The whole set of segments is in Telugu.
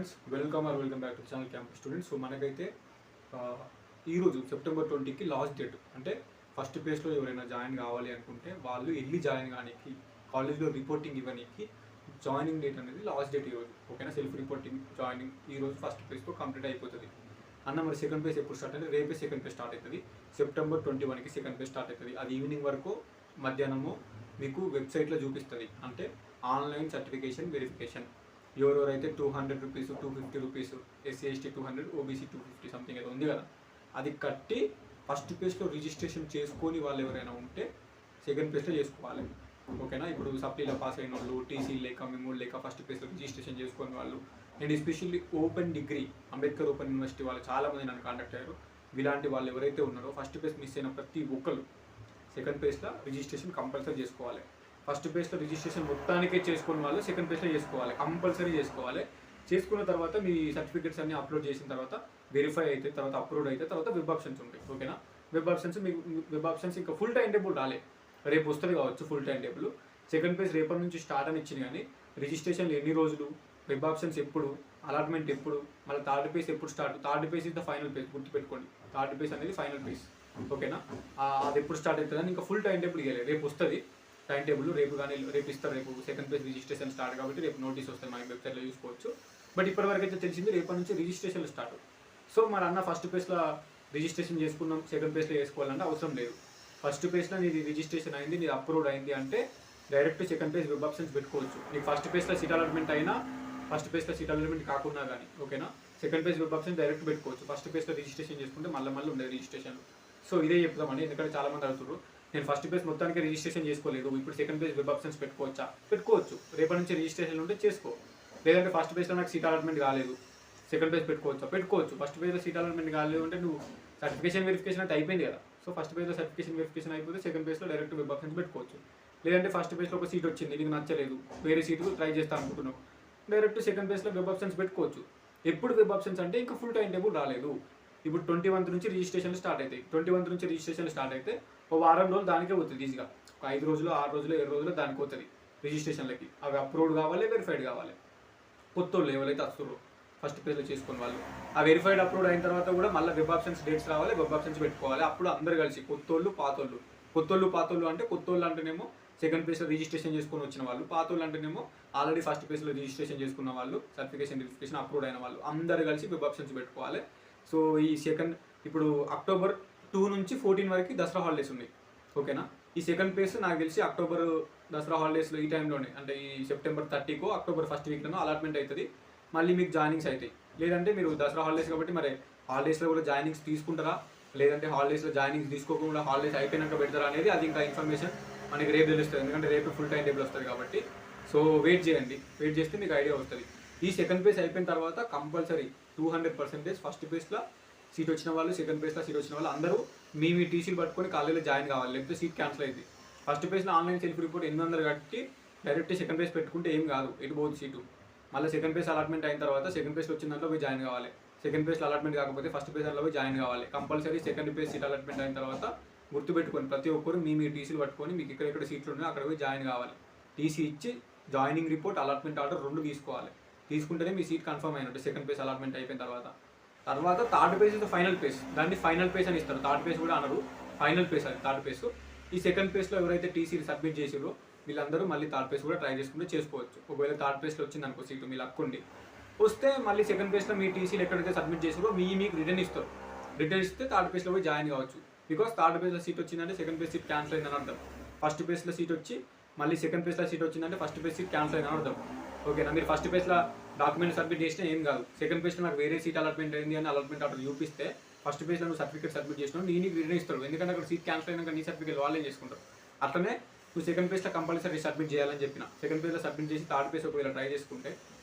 Friends, welcome back to channel campus students. So మనకైతే ఈరోజు సెప్టెంబర్ 20కి లాస్ట్ డేట్. అంటే ఫస్ట్ పేజ్లో ఎవరైనా జాయిన్ కావాలి అనుకుంటే వాళ్ళు వెళ్ళి జాయిన్ కానీకి, కాలేజ్లో రిపోర్టింగ్ ఇవ్వడానికి జాయినింగ్ డేట్ అనేది లాస్ట్ డేట్ ఈరోజు. ఓకేనా? సెల్ఫ్ రిపోర్టింగ్ జాయినింగ్ ఈరోజు ఫస్ట్ పేజ్తో కంప్లీట్ అయిపోతుంది అన్న. మరి సెకండ్ పేజ్ ఎప్పుడు స్టార్ట్ అంటే రేపే సెకండ్ పేజ్ స్టార్ట్ అవుతుంది. సెప్టెంబర్ 21కి సెకండ్ పేజ్ స్టార్ట్ అవుతుంది. అది ఈవినింగ్ వరకు మధ్యాహ్నము మీకు వెబ్సైట్లో చూపిస్తుంది. అంటే ఆన్లైన్ సర్టిఫికేషన్ వెరిఫికేషన్ ఎవరెవరైతే 200 rupees, 250 rupees, SC ST 200, OBC 250 something ఏదో ఉంది కదా, అది కట్టి ఫస్ట్ పేజ్లో రిజిస్ట్రేషన్ చేసుకొని వాళ్ళు ఎవరైనా ఉంటే సెకండ్ పేజ్లో చేసుకోవాలి. ఓకేనా? ఇప్పుడు సప్లీలో పాస్ అయిన వాళ్ళు, టీసీ లేక మెమో లేక ఫస్ట్ పేజ్లో రిజిస్ట్రేషన్ చేసుకొని వాళ్ళు, నేను especially open degree Ambedkar open university వాళ్ళు చాలామంది నన్ను కాంటాక్ట్ అయ్యారు. ఇలాంటి వాళ్ళు ఎవరైతే ఉన్నారో ఫస్ట్ పేజ్ మిస్ అయిన ప్రతి ఒక్కరు సెకండ్ పేజ్లో రిజిస్ట్రేషన్ కంపల్సరీ చేసుకోవాలి. ఫస్ట్ పేజ్లో రిజిస్ట్రేషన్ మొత్తానికే చేసుకున్న వాళ్ళు సెకండ్ పేజ్లో చేసుకోవాలి, కంపల్సరీ చేసుకోవాలి. చేసుకున్న తర్వాత మీ సర్టిఫికేట్స్ అన్ని అప్లోడ్ చేసిన తర్వాత వెరిఫై అయితే, తర్వాత అప్లోడ్ అయితే, తర్వాత వెబ్ ఆప్షన్స్ ఉంటాయి. ఓకేనా? వెబ్ ఆప్షన్స్ ఇంకా ఫుల్ టైం టేబుల్ రాలే, రేపు వస్తుంది కావచ్చు full time table. Second page రేపటి నుంచి స్టార్ట్ అని ఇచ్చింది, కానీ రిజిస్ట్రేషన్లు ఎన్ని రోజులు, వెబ్ ఆప్షన్స్ ఎప్పుడు, అలాట్మెంట్ ఎప్పుడు, మళ్ళీ థర్డ్ పేజ్ ఎప్పుడు start. Third page is the final page, గుర్తుపెట్టుకోండి. థర్డ్ పేజ్ అనేది ఫైనల్ పేజ్. ఓకేనా? అది ఎప్పుడు స్టార్ట్ అవుతుంది అని ఇంకా ఫుల్ టైం టేబుల్ ఇవ్వలేదు. రేపు వస్తుంది టైం టేబుల్, రేపు కానీ రేపు ఇస్తారు. రేపు సెకండ్ పేజ్ రిజిస్ట్రేషన్ స్టార్ట్ కాబట్టి రేపు నోటీస్ వస్తుంది, మనకి వెబ్సైట్లో చూసుకోవచ్చు. బట్ ఇప్పటివరకు అయితే తెలిసింది రేపటి నుంచి రిజిస్ట్రేషన్లు స్టార్ట్. సో మరి అన్న ఫస్ట్ పేజ్లో రిజిస్ట్రేషన్ చేసుకున్నాం, సెకండ్ పేజ్లో వేసుకోవాలంటే అవసరం లేదు. ఫస్ట్ పేజ్లో నీది రిజిస్ట్రేషన్ అయింది, నీది అప్రూవ్డ్ అయింది అంటే direct second page web options పెట్టుకోవచ్చు. నీకు ఫస్ట్ పేజ్లో సీట్ అలాట్మెంట్ అయినా, ఫస్ట్ పేజ్లో సీట్ అలాట్మెంట్ కాకుండా కానీ, ఓకేనా, second page web option direct పెట్టుకోవచ్చు. ఫస్ట్ పేజ్లో రిజిస్ట్రేషన్ చేసుకుంటే మళ్ళీ ఉండేది రిజిస్ట్రేషన్. సో ఇదే చెప్తామండి, ఎందుకంటే చాలామంది అడుగుతారు నేను ఫస్ట్ పేజ్ మొత్తానికి రిజిస్ట్రేషన్ చేసుకోలేదు, ఇప్పుడు సెకండ్ పేజ్ వెబ్ ఆప్షన్స్ పెట్టుకోవచ్చా? పెట్టుకోవచ్చు. రేపటి నుంచి రిజిస్ట్రేషన్ ఉంటే చేసుకో. లేదంటే ఫస్ట్ పేజ్లో నాకు సీట్ అలాట్మెంట్ కాలేదు, సెకండ్ పేజ్ పెట్టుకోవచ్చా? పెట్టుకోవచ్చు. ఫస్ట్ పేజ్లో సీట్ అలాట్మెంట్ కాలేదు అంటే నువ్వు సర్టిఫికేషన్ వెరిఫికేషన్ అయితే అయిపోయింది కదా. సో ఫస్ట్ పేజ్లో సర్టిఫికేషన్ వెరిఫికేషన్ అయిపోతే సెకండ్ పేజ్లో డైరెక్ట్ వెబ్ ఆప్షన్స్ పెట్టుకోవచ్చు. లేదంటే ఫస్ట్ పేజ్లో ఒక సీట్ వచ్చింది, నీకు నచ్చలేదు, వేరే సీటు ట్రై చేస్తా అనుకుంటున్నావు, డైరెక్ట్ సెకండ్ పేజ్లో వెబ్ ఆప్షన్స్ పెట్టుకోవచ్చు. ఎప్పుడు వెబ్ ఆప్షన్స్ అంటే ఇంకా ఫుల్ టైం టేబుల్ రాలేదు. ఇప్పుడు 21 నుంచి రిజిస్ట్రేషన్లు స్టార్ట్ అవుతాయి. 21 నుంచి రిజిస్ట్రేషన్లు స్టార్ట్ అయితే ఓ వారం రోజులు దానికే పోతుంది ఈజీగా. ఒక 5 రోజులు, 6 రోజులు, 7 రోజులు దానికి పోతుంది రిజిస్ట్రేషన్లకి. అవి అప్రూవ్డ్ కావాలి, వెరిఫైడ్ కావాలి. కొత్త వాళ్ళు ఎవరైతే వస్తారో ఫస్ట్ పేజ్లో చేసుకుని వాళ్ళు, ఆ వెరిఫైడ్ అప్రూవ్డ్ అయిన తర్వాత కూడా మళ్ళీ వెబ్ ఆప్షన్స్ డేట్స్ రావాలి, వెబ్ ఆప్షన్స్ పెట్టుకోవాలి. అప్పుడు అందరు కలిసి కొత్తోళ్ళు పాతోళ్ళు అంటే కొత్తోళ్ళు అంటేనేమో సెకండ్ పేజ్లో రిజిస్ట్రేషన్ చేసుకొని వచ్చిన వాళ్ళు, పాతోళ్ళు అంటేనేమో ఆల్రెడీ ఫస్ట్ పేజ్లో రిజిస్ట్రేషన్ చేసుకున్న వాళ్ళు, సర్టిఫికేషన్ వెరిఫికేషన్ అప్రూవ్డ్ అయిన వాళ్ళు, అందరు కలిసి వెబ్ ఆప్షన్స్ పెట్టుకోవాలి. సో ఈ ఇప్పుడు అక్టోబర్ 2 నుంచి 14 వరకు దసరా హాలిడేస్ ఉన్నాయి. ఓకేనా? ఈ సెకండ్ పేజ్ నాకు తెలిసి అక్టోబర్ దసరా హాలిడేస్లో ఈ టైంలోనే, అంటే ఈ సెప్టెంబర్ 30కో అక్టోబర్ 1st వీక్లోనో అలాట్మెంట్ అవుతుంది. మళ్ళీ మీకు జాయినింగ్స్ అవుతాయి. లేదంటే మీరు దసరా హాలిడేస్ కాబట్టి మరి హాలిడేస్లో కూడా జాయినింగ్స్ తీసుకుంటారా, లేదంటే హాలిడేస్లో జాయినింగ్స్ తీసుకోకుండా హాలిడేస్ అయిపోయినాక పెడతారా అనేది అది ఇంకా ఇన్ఫర్మేషన్ మనకి రేపు తెలుస్తుంది. ఎందుకంటే రేపు ఫుల్ టైం టేబుల్ వస్తుంది కాబట్టి. సో వెయిట్ చేయండి, వెయిట్ చేస్తే మీకు ఐడియా వస్తుంది. ఈ సెకండ్ పేజ్ అయిపోయిన తర్వాత కంపల్సరీ 200% ఫస్ట్ పేజ్లో సీట్ వచ్చిన వాళ్ళు, సెకండ్ పేజ్లో సీట్ వచ్చిన వాళ్ళు అందరూ మీ టీసీలు పట్టుకొని కాలేజీలో జాయిన్ కావాలి, లేకపోతే సీట్ క్యాన్సిల్ అయింది. ఫస్ట్ పేజ్లో ఆన్లైన్ సెల్ఫ్ రిపోర్ట్ 800 కట్టి డైరెక్ట్ సెకండ్ పేజ్ పెట్టుకుంటే ఏం కాదు, ఎటు పోదు సీటు. మళ్ళీ సెకండ్ పేజ్ అలాట్మెంట్ అయిన తర్వాత సెకండ్ పేజ్లో వచ్చిన దాంట్లో పోయి జాయిన్ కావాలి. సెకండ్ పేజ్లో అలాట్మెంట్ కాకపోతే ఫస్ట్ పేజ్ దాంట్లో పోయి జాయిన్ కావాలి. Compulsory second page seat allotment అయిన తర్వాత గుర్తుపెట్టుకొని ప్రతి ఒక్కరు మీ టీసీలు పట్టుకొని మీకు ఎక్కడెక్కడ సీట్లు ఉన్నాయో అక్కడ పోయి జాయిన్ కావాలి. టీసీ ఇచ్చి జాయినింగ్ రిపోర్ట్, అలాట్మెంట్ ఆర్డర్ 2 తీసుకోవాలి. తీసుకుంటేనే మీ సీట్ కన్ఫర్మ్ అయినట్టు. సెకండ్ పేజ్ అలాట్మెంట్ అయిపోయిన తర్వాత third page is final page. దాన్ని ఫైనల్ పేజ్ అని ఇస్తారు. థర్డ్ పేజ్ కూడా అనరు, ఫైనల్ పేజ్ అది థర్డ్ పేజ్. ఈ సెకండ్ పేజ్లో ఎవరైతే టీసీలు సబ్మిట్ చేసిరో వీళ్ళందరూ మళ్ళీ థర్డ్ పేజ్ కూడా ట్రై చేసుకుంటే చేసుకోవచ్చు. ఒకవేళ థర్డ్ పేజ్లో వచ్చింది అనుకో సీటు, మీ లక్ ఉండి వస్తే మళ్ళీ సెకండ్ పేజ్లో మీ టీసీలు ఎక్కడైతే సబ్మిట్ చేసిరో మీకు రిటర్న్ ఇస్తారు. రిటర్న్ ఇస్తే థర్డ్ పేజ్లో పోయి జాయిన్ కావచ్చు. బికాస్ థర్డ్ పేజ్లో సీట్ వచ్చిందంటే సెకండ్ పేజ్ సీట్ క్యాన్సిల్ అయిందని అర్థం. ఫస్ట్ పేజ్లో సీట్ వచ్చి మళ్ళీ సెకండ్ పేజ్లో సీట్ వచ్చిందంటే ఫస్ట్ పేజ్ సీట్ క్యాన్సిల్ అయిందని అర్థం. ఓకేనా? మీరు ఫస్ట్ పేజ్లో డాక్యుమెంట్ సబ్మిట్ చేసినా ఏం కాదు, సెకండ్ పేజ్లో నాకు వేరే సీట్ అలాట్మెంట్ అయింది అని అలాట్మెంట్ ఆర్డర్ చూపిస్తే ఫస్ట్ పేజ్లో నువ్వు సర్టిఫికేట్ సబ్మిట్ చేసినావు, నీకు రిటర్న్ ఇస్తారు. ఎందుకంటే అక్కడ సీట్ క్యాన్సిల్ అయినాక నీ సర్టిఫికేట్ వాళ్ళే చేసుకుంటారు. అట్లనే నువ్వు సెకండ్ పేజ్లో కంపల్సరీ సబ్మిట్ చేయాలని చెప్పిన. సెకండ్ పేజ్లో సబ్మిట్ చేసి థర్డ్ పేజ్ ఒకవేళ ట్రై చేసుకుంటే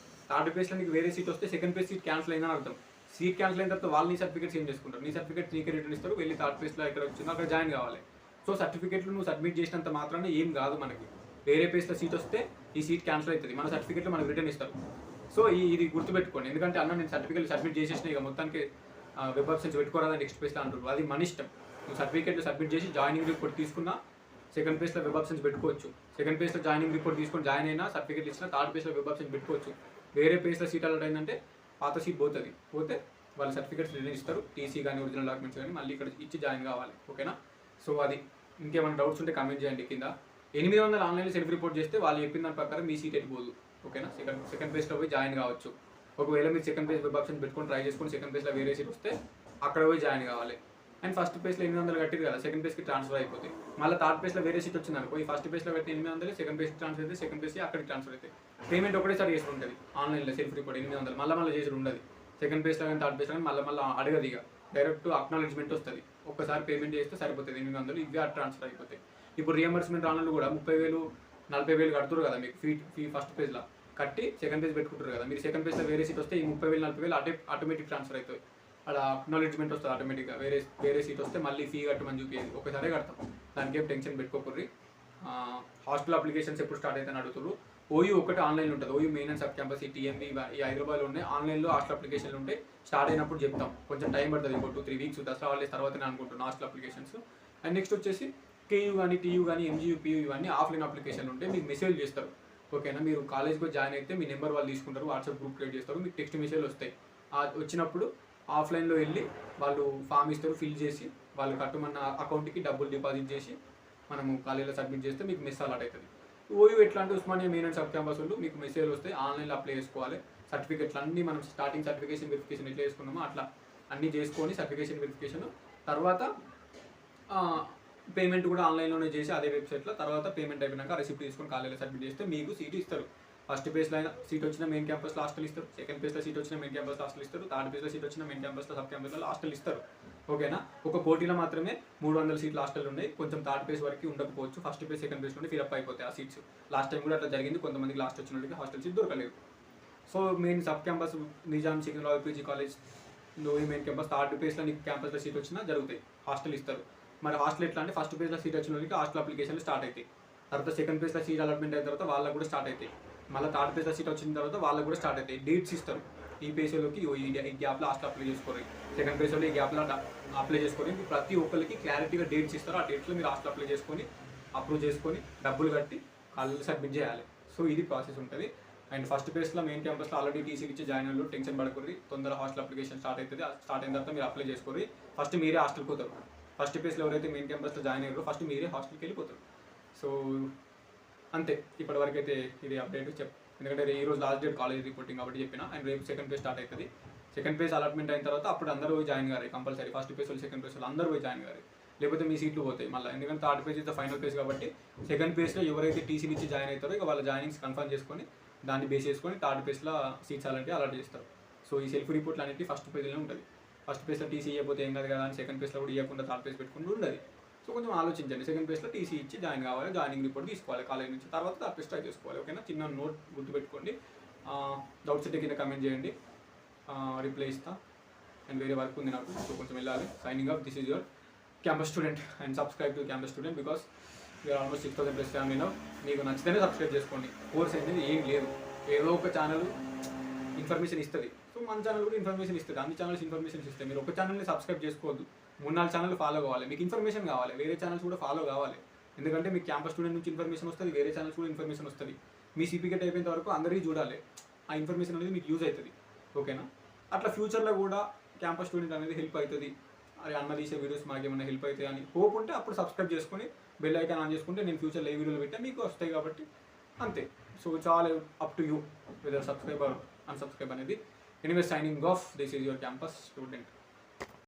థర్డ్ పేజ్లో నీకు వేరే సీట్ వస్తే సెకండ్ పేజ్ సీట్ క్యాన్సిల్ అయిందని అర్థం. సీట్ క్యాన్సిల్ అయిన తర్వాత వాళ్ళు నీ సర్టిఫికేట్స్ ఏం చేసుకుంటారు, నీ సర్టిఫికేట్ నీకే రిటర్న్ ఇస్తారు. వెళ్ళి థర్డ్ పేజ్లో ఎక్కడ వచ్చిందో అక్కడ జాయిన్ కావాలి. సో సర్టిఫికేట్లు నువ్వు సబ్మిట్ చేసినంత మాత్రాన ఏం కాదు, మనకి వేరే పేజ్లో సీట్ వస్తే ఈ సీట్ క్యాన్సిల్ అవుతుంది, మన సర్టిఫికేట్లో మనకు రిటర్న్ ఇస్తారు. సో ఇది గుర్తుపెట్టుకోండి. ఎందుకంటే అన్న నేను సర్టిఫికేట్ సబ్మిట్ చేసేసిన, ఇక మొత్తానికి వెబ్ ఆప్షన్స్ పెట్టుకోరాదా నెక్స్ట్ పేజ్లో అంటారు. అది మన ఇష్టం. నువ్వు సర్టిఫికేట్లు సబ్మిట్ చేసి జాయినింగ్ రిపోర్ట్ తీసుకున్నా సెకండ్ పేజ్లో వెబ్ ఆప్షన్స్ పెట్టుకోవచ్చు. సెకండ్ పేజ్లో జాయినింగ్ రిపోర్ట్ తీసుకొని జాయిన్ అయినా, సర్టిఫికేట్ ఇచ్చినా థర్డ్ పేజ్లో వెబ్ ఆప్షన్స్ పెట్టుకోవచ్చు. వేరే పేజ్లో సీట్ అలాట్ అయిందంటే పాత సీట్ పోతే వాళ్ళ సర్టిఫికేట్స్ రిలీజ్ ఇస్తారు, టీసీ కానీ ఒరిజినల్ డాక్యుమెంట్స్ కానీ మళ్ళీ ఇక్కడ ఇచ్చి జాయిన్ కావాలి. ఓకేనా? సో అది ఇంకేమైనా డౌట్స్ ఉంటే కమెంట్ చేయండి కింద. 800 ఆన్లైన్లో సెల్ఫ్ రిపోర్ట్ చేస్తే వాళ్ళు చెప్పిన దాని ప్రకారం మీ సీట్ ఎట్టిపోదు. ఓకేనా? సెకండ్ పేజ్లో పోయి జాయిన్ కావచ్చు. ఒకవేళ మీరు సెకండ్ పేజ్ వెబ్ ఆప్షన్ పెట్టుకొని ట్రై చేసుకొని సెకండ్ పేజ్లో వేరే సీట్ వస్తే అక్కడ పోయి జాయిన్ కావాలి. అండ్ ఫస్ట్ పేజ్లో 800 కట్టిరు కదా, సెకండ్ పేజ్కి ట్రాన్స్ఫర్ అయిపోతాయి. మళ్ళీ థర్డ్ పేజ్లో వేరే సీట్ వచ్చింది అనుకో, ఈ ఫస్ట్ పేజ్లో కట్టి 800 సెకండ్ పేజ్కి ట్రాన్స్ఫర్ అయితే సెకండ్ పేజ్కి అక్కడికి ట్రాన్స్ఫర్ అవుతాయి. పేమెంట్ ఒకటేసారి చేసి ఉంటుంది ఆన్లైన్లో సెల్ఫ్ రిపోర్ట్ 800 మళ్ళీ చేసి ఉండదు. సెకండ్ పేజ్లో కానీ థర్డ్ పేజ్లో కానీ మళ్ళీ అడగదు, ఇక డైరెక్ట్ అక్నాలెడ్జ్మెంట్ వస్తుంది. ఒక్కసారి పేమెంట్ చేస్తే సరిపోతుంది 800, ఇవే ట్రాన్స్ఫర్ అయిపోతాయి. ఇప్పుడు రియంబర్స్మెంట్ ఆన్లైన్లో కూడా 30,000 40,000 కడుతురు కదా మీకు ఫీ ఫస్ట్ పేజ్లో కట్టి సెకండ్ పేజ్ పెట్టుకుంటారు కదా, మీరు సెకండ్ పేజ్లో వేరే సీట్ వస్తే ఈ 30,000 40,000 ఆటోమేటిక్ ట్రాన్స్ఫర్ అవుతుంది. అలా అక్నాలెడ్జ్మెంట్ వస్తుంది ఆటోమేటిక్గా. వేరే సీట్ వస్తే మళ్ళీ ఫీ కట్టమని చూపించేది, ఒకసారి కడతాం, దానికి ఏం టెన్షన్ పెట్టుకోకూర్రి. హాస్టల్ అప్లికేషన్స్ ఎప్పుడు స్టార్ట్ అవుతాయని అడుగుతారు. ఓయూ ఒకటి ఆన్లైన్ ఉంటుంది, OU main and sub campus ఈ టీఎంబీ ఈ హైదరాబాద్లో ఉన్నాయి. ఆన్లైన్లో హాస్టల్ అప్లికేషన్లు ఉంటాయి, స్టార్ట్ అయినప్పుడు చెప్తాం, కొంచెం టైం పడుతుంది, ఇంకో 2-3 వీక్స్ దసరా హాలిడేస్ తర్వాతనే అనుకుంటున్నాను హాస్టల్ అప్లికేషన్స్. అండ్ నెక్స్ట్ వచ్చేసి కేయూ కానీ టీయూ కానీ ఎంజీయూ పీయూ ఇవన్నీ ఆఫ్లైన్ అప్లికేషన్లు ఉంటాయి, మీకు మెసేజ్ చేస్తారు. ఓకేనా? మీరు కాలేజ్కి జాయిన్ అయితే మీ నెంబర్ వాళ్ళు తీసుకుంటారు, వాట్సాప్ గ్రూప్ క్రియేట్ చేస్తారు, మీకు టెక్స్ట్ మెసేజ్లు వస్తాయి. వచ్చినప్పుడు ఆఫ్లైన్లో వెళ్ళి వాళ్ళు ఫామ్ ఇస్తారు, ఫిల్ చేసి వాళ్ళు కట్టమన్న అకౌంట్కి డబ్బులు డిపాజిట్ చేసి మనము కాలేజీలో సబ్మిట్ చేస్తే మీకు మెసేజ్ అలాట్ అవుతుంది. ఓయూ ఎట్లా అంటే Osmania main and sub campus వాళ్ళు మీకు మెసేజ్లు వస్తాయి, ఆన్లైన్లో అప్లై చేసుకోవాలి. సర్టిఫికేట్లు అన్నీ మనం స్టార్టింగ్ సర్టిఫికేషన్ వెరిఫికేషన్ ఎట్లా చేసుకున్నామో అట్లా అన్నీ చేసుకొని సర్టిఫికేషన్ వెరిఫికేషన్ తర్వాత పేమెంట్ కూడా ఆన్లైన్లోనే చేసి అదే వెబ్సైట్లో తర్వాత పేమెంట్ అయిపోయినాక రిసిప్ట్ తీసుకొని కాలేజీలో సబ్మిట్ చేస్తే మీకు సీట్ ఇస్తారు. ఫస్ట్ పేజ్లో అయినా సీట్ వచ్చిన మెయిన్ క్యాంపస్లో హాస్టల్ ఇస్తారు, సెకండ్ పేజ్లో సీట్ వచ్చిన మెయిన్ క్యాంపస్లో హాస్టల్ ఇస్తారు, థర్డ్ పేజ్లో సీట్ వచ్చిన మెయిన్ క్యాంపస్లో సబ్ క్యాంపస్లో హాస్టల్ ఇస్తారు. ఓకేనా? ఒక కోటిలో మాత్రమే 300 సీట్లు హాస్టల్ ఉన్నాయి, కొంచెం థర్డ్ పేజ్ వరకు ఉండకపోవచ్చు, ఫస్ట్ పేజ్ సెకండ్ పేజ్ నుండి ఫిల్అప్ అయిపోతాయి ఆ సీట్స్. లాస్ట్ టైం కూడా అట్లా జరిగింది, కొంతమందికి లాస్ట్ వచ్చిన వాళ్ళకి హాస్టల్ సీట్ దొరకలేదు. So main sub campus Nizam Secunderabad PG కాలేజ్లో మెయిన్ క్యాంపస్ థర్డ్ పేజ్లో నీకు క్యాంపస్లో సీట్ వచ్చినా జరుగుతాయి, హాస్టల్ ఇస్తారు. మరి హాస్టల్ ఎట్లా అంటే ఫస్ట్ పేజ్లో సీట్ వచ్చిన వాళ్ళకి హాస్టల్ అప్లికేషన్లు స్టార్ట్ అవుతాయి, తర్వాత సెకండ్ పేజ్లో సీట్ అలాట్మెంట్ అయిన తర్వాత వాళ్ళకి కూడా స్టార్ట్ అవుతాయి, మళ్ళీ థర్డ్ పేజ్లో సీట్ వచ్చిన తర్వాత వాళ్ళకి కూడా స్టార్ట్ అవుతాయి. డేట్స్ ఇస్తారు, ఈ పేజ్లోకి ఈ గ్యాప్లో హాస్టల్ అప్లై చేసుకోరు, సెకండ్ పేజ్లో ఈ గ్యాప్లో అప్లై చేసుకొని ప్రతి ఒక్కరికి క్లారిటీగా డేట్స్ ఇస్తారు. ఆ డేట్స్లో మీరు హాస్టల్ అప్లై చేసుకొని అప్రూవ్ చేసుకొని డబ్బులు కట్టి కాలేజీలో సబ్మిట్ చేయాలి. సో ఇది ప్రాసెస్ ఉంటుంది. అండ్ ఫస్ట్ పేజ్లో మెయిన్ క్యాంపస్లో ఆల్రెడీ టీసీకి ఇచ్చి జాయిన్ అయ్యారు, టెన్షన్ పడకూరి, తొందర హాస్టల్ అప్లికేషన్ స్టార్ట్ అవుతుంది. స్టార్ట్ అయిన తర్వాత మీరు అప్లై చేసుకోరు, ఫస్ట్ మీరే హాస్టల్కి పోతారు. ఫస్ట్ పేజ్లో ఎవరైతే మెయిన్ క్యాంపస్లో జాయిన్ అయ్యారో ఫస్ట్ మీరే హాస్టల్కి వెళ్ళిపోతారు. సో అంతే, ఇప్పటివరకు అయితే ఇది అప్డేట్ ఎందుకంటే ఈరోజు లాస్ట్ డేట్ కాలేజ్ రిపోర్టింగ్ కాబట్టి చెప్పిన. అండ్ రేపు సెకండ్ పేజ్ స్టార్ట్ అవుతుంది. సెకండ్ పేజ్ అలాట్మెంట్ అయిన తర్వాత అప్పుడు అందరూ పోయి join car compulsory, first page వాళ్ళు సెకండ్ పేజ్ వాళ్ళు అందరూ పోయి జాయిన్ కారు, లేకపోతే మీ సీట్లు పోతాయి మళ్ళీ. ఎందుకంటే థర్డ్ పేజ్ అయితే ఫైనల్ పేజ్ కాబట్టి సెకండ్ పేజ్లో ఎవరైతే టీసీలు ఇచ్చి జాయిన్ అవుతారో ఇక వాళ్ళ జాయినింగ్స్ కన్ఫర్మ్ చేసుకొని దాన్ని బేస్ చేసుకొని థర్డ్ పేజ్లో సీట్స్ అలాంటివి అలాట్ చేస్తారు. సో ఈ సెల్ఫ్ రిపోర్ట్లు అనేవి ఫస్ట్ పేజ్లో ఉంటుంది. ఫస్ట్ పేజ్లో టీసీ ఇవ్వకపోతే ఏం కాదు కదా అని సెకండ్ పేజ్లో కూడా ఇవ్వకుండా థర్డ్ పేజ్ పెట్టుకుంటూ ఉండదు. సో కొంచెం ఆలోచించండి, సెకండ్ పేజ్లో టీసీ ఇచ్చి జాయిన్ కావాలి, జాయినింగ్ రిపోర్ట్ తీసుకోవాలి కాలేజ్ నుంచి, తర్వాత థర్డ్ పేజ్ ట్రై చేసుకోవాలి. ఓకేనా? చిన్న నోట్ గుర్తుపెట్టుకోండి. డౌట్స్ ఉంటే కింద కమెంట్ చేయండి, రిప్లై ఇస్తా. అండ్ వేరే వర్క్ ఉంది నాకు, సో కొంచెం వెళ్ళాలి. Signing up, this is your campus student. And subscribe to campus student because we are almost 6,000+ ఫ్యామిలీలో. మీకు నచ్చితేనే సబ్స్క్రైబ్ చేసుకోండి. కోర్స్ అనేది ఏం లేదు, ఏదో ఒక ఛానల్ ఇన్ఫర్మేషన్ ఇస్తుంది, సో మన ఛానల్ కూడా ఇన్ఫర్మేషన్ ఇస్తుంది, అన్ని ఛానల్స్ ఇన్ఫర్మేషన్ ఇస్తాయి. మీరు ఒక ఛానల్ని సబ్స్క్రైబ్ చేసుకోవద్దు, 3-4 ఛానల్ ఫాలో కావాలి. మీకు ఇన్ఫర్మేషన్ కావాలి, వేరే ఛానల్స్ కూడా ఫాలో కావాలి. ఎందుకంటే మీకు క్యాంపస్ స్టూడెంట్ నుంచి ఇన్ఫర్మేషన్ వస్తుంది, వేరే ఛానల్స్ కూడా ఇన్ఫర్మేషన్ వస్తుంది. మీ సీపీకేట్ అయిపోయేంత వరకు అందరికీ చూడాలి, ఆ ఇన్ఫర్మేషన్ అనేది మీకు యూజ్ అవుతుంది. ఓకేనా? అట్లా ఫ్యూచర్లో కూడా క్యాంపస్ స్టూడెంట్ అనేది హెల్ప్ అవుతుంది. అది అన్న తీసే వీడియోస్ మాకేమైనా హెల్ప్ అవుతాయి అని హోప్ ఉంటే అప్పుడు సబ్స్క్రైబ్ చేసుకొని బెల్ ఐకాన్ ఆన్ చేసుకుంటే నేను ఫ్యూచర్లో ఏ వీడియోలు పెట్టా మీకు వస్తాయి కాబట్టి అంతే. So it's all up to you whether subscribe or unsubscribe అనేది. Anyway signing off, this is your campus student.